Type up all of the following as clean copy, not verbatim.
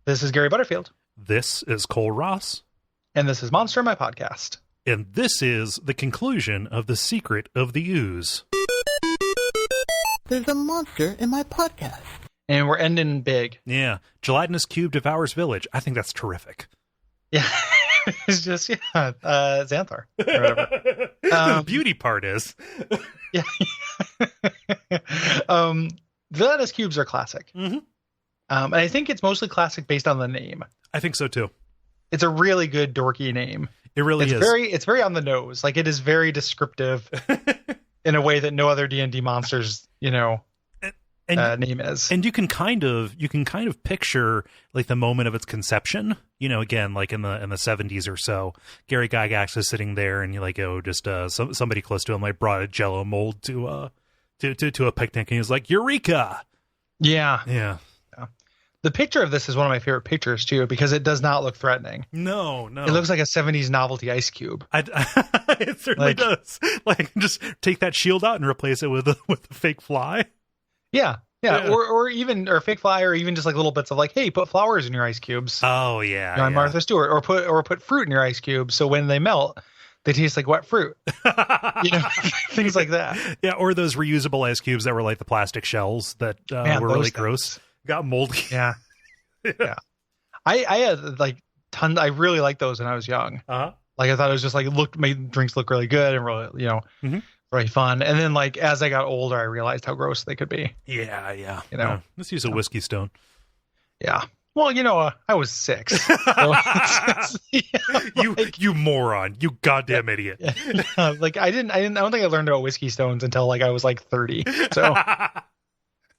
This is Gary Butterfield. This is Cole Ross. And this is Monster, my podcast. And this is the conclusion of The Secret of the Ooze. There's a monster in my podcast. And we're ending big. Yeah. Gelatinous cube devours village. I think that's terrific. Yeah. It's just, Xanthar. Or whatever. The beauty part is. Yeah. Villainous cubes are classic. Mm-hmm. And I think it's mostly classic based on the name. I think so too. It's a really good dorky name. It really is. It's very on the nose. Like, it is very descriptive in a way that no other D&D monsters, name is. And you can kind of picture like the moment of its conception. Again, like in the 70s or so, Gary Gygax is sitting there, and you're like, somebody close to him like brought a Jello mold to a picnic, and he was like, "Eureka!" Yeah. The picture of this is one of my favorite pictures too, because it does not look threatening. No. It looks like a 70s novelty ice cube. It certainly does. Like, just take that shield out and replace it with a fake fly. Yeah. Or fake fly, or even just like little bits of like, hey, put flowers in your ice cubes. Oh yeah. I'm Martha Stewart. Or put fruit in your ice cubes, so when they melt, they taste like wet fruit. Things like that. Yeah, or those reusable ice cubes that were like the plastic shells that were really gross. Got moldy. Yeah. I had like tons. I really liked those when I was young. Like, I thought it was just like made drinks look really good and really, really fun. And then like as I got older, I realized how gross they could be. Yeah. Let's use a whiskey stone. Yeah. Well, I was 6. So you moron! You goddamn idiot! Yeah. Like I don't think I learned about whiskey stones until like I was like 30. So.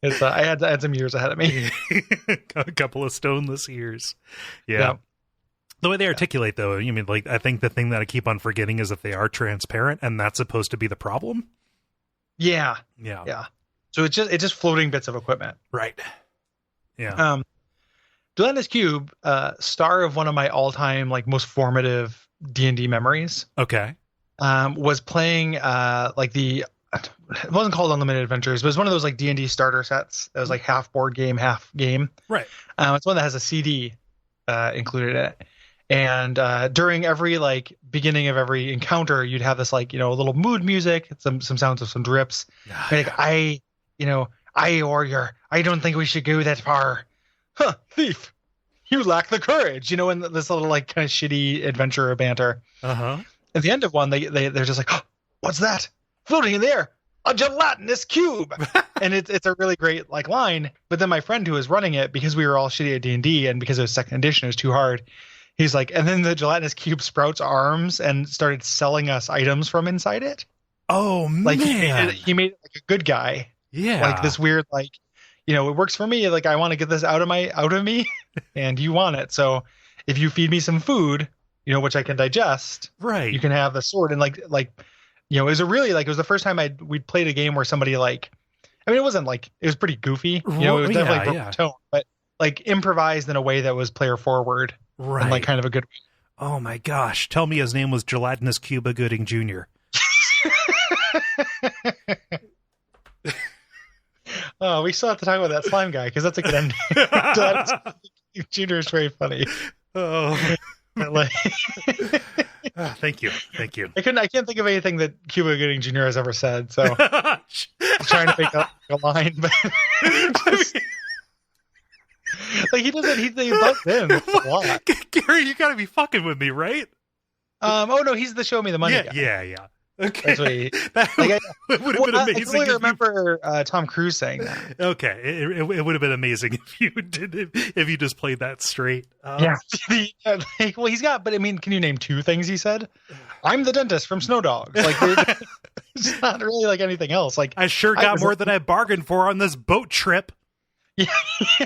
It's I had some years ahead of me. A couple of stoneless years. Yeah. The way they articulate, though, I think the thing that I keep on forgetting is that they are transparent, and that's supposed to be the problem. Yeah. So it's just floating bits of equipment. Right. Yeah. Gelatinous Cube, star of one of my all-time like most formative D&D memories. Okay. Was playing it wasn't called Unlimited Adventures, but it was one of those like D&D starter sets that was like half board game, half game. Right. It's one that has a CD included in it. And during every like beginning of every encounter, you'd have this like, little mood music, some sounds of some drips. Like, I warrior, I don't think we should go that far. Huh, thief, you lack the courage. And this little like kind of shitty adventure banter. Uh-huh. At the end of one, they're just like, oh, what's that? Floating in the air, a gelatinous cube. And it's a really great like line. But then my friend who was running it, because we were all shitty at D&D and because it was second edition, it was too hard. He's like, and then the gelatinous cube sprouts arms and started selling us items from inside it. Oh, like, man. He made it like a good guy. Yeah. Like this weird, like, it works for me. Like, I want to get this out of me and you want it. So if you feed me some food, which I can digest, right, you can have the sword. And like, it was it was the first time we'd played a game where somebody like, it wasn't like, it was pretty goofy. It was definitely broke tone, but like improvised in a way that was player forward. Right. And like kind of a good way. Oh my gosh. Tell me his name was Gelatinous Cuba Gooding Jr. Oh, we still have to talk about that slime guy because that's a good ending. Gelatinous Jr. is very funny. Oh. Like, thank you. I can't think of anything that Cuba Gooding Jr. has ever said, so I'm trying to make a line, but like he butts in a lot. Gary, you gotta be fucking with me, right? Oh no, he's the show me the money guy. Yeah. Okay. That's what that would have been amazing. I totally remember Tom Cruise saying that. Okay, it would have been amazing if you just played that straight. Yeah. He's got. But can you name 2 things he said? I'm the dentist from Snow Dogs. Like, it's not really like anything else. Like, I sure got more than I bargained for on this boat trip. Yeah,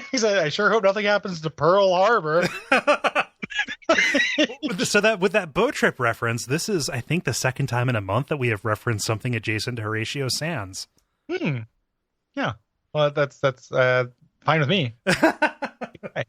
he said, I sure hope nothing happens to Pearl Harbor. So that with that boat trip reference, this is, I think, the second time in a month that we have referenced something adjacent to Horatio Sands. Yeah. Well, that's fine with me. Okay.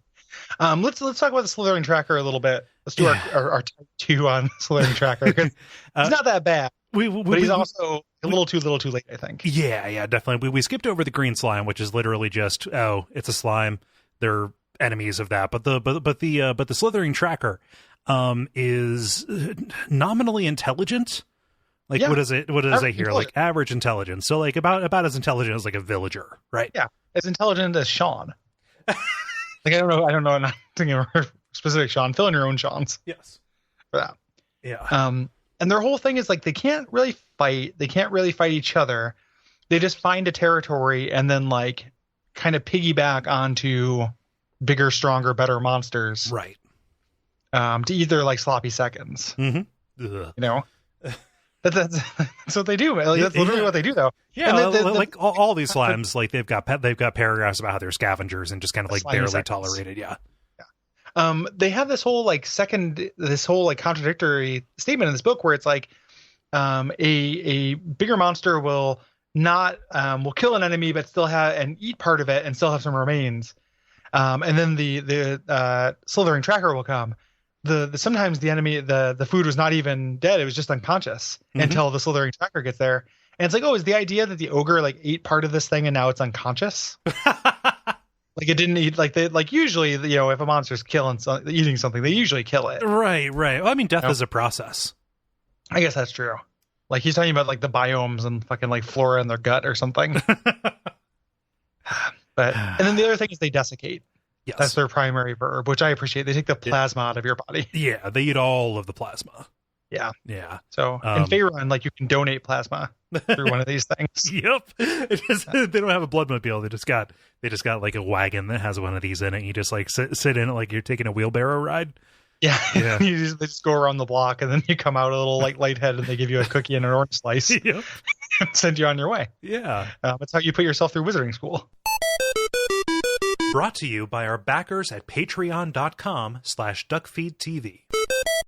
Let's talk about the Slithering Tracker a little bit. Let's do our type 2 on Slithering Tracker. It's not that bad. But he's also a little too late, I think. Yeah, definitely. We skipped over the green slime, which is literally just, it's a slime. They're enemies of that, but the slithering tracker is nominally intelligent. Like, Yeah. what is it here? Like average intelligence. So like about as intelligent as like a villager, right? Yeah, as intelligent as Sean. Like I don't know. I'm not thinking of a specific Sean. Fill in your own Seans Yes. for that. Yeah. And their whole thing is like they can't really fight. They can't really fight each other. They just find a territory and then like kind of piggyback onto bigger, stronger, better monsters. Right. To eat their like sloppy seconds. Mm-hmm. You know. That's what they do. Like, that's literally what they do, though. Yeah, and like all these slimes, like they've got paragraphs about how they're scavengers and just kind of like barely seconds. tolerated. Yeah. They have this whole like contradictory statement in this book where it's like, a bigger monster will not will kill an enemy but still have and eat part of it and still have some remains, and then the slithering tracker will come. Sometimes the enemy the food was not even dead, it was just unconscious until the slithering tracker gets there, and it's like, oh, is the idea that the ogre like ate part of this thing and now it's unconscious? Like it didn't eat like usually, you know, if a monster's eating something, they usually kill it. Right. Well, I mean, death is a process. I guess that's true. Like he's talking about like the biomes and fucking like flora in their gut or something. But and then the other thing is they desiccate. Yes. That's their primary verb, which I appreciate. They take the plasma out of your body. Yeah, they eat all of the plasma. Yeah. So in Faerun, like you can donate plasma through one of these things. Yep. They don't have a bloodmobile. They just got like a wagon that has one of these in it. And you just like sit in it like you're taking a wheelbarrow ride. Yeah. They just go around the block and then you come out a little like lightheaded and they give you a cookie and an orange slice. Yep. And send you on your way. Yeah. That's how you put yourself through wizarding school. Brought to you by our backers at patreon.com/Duckfeed.tv.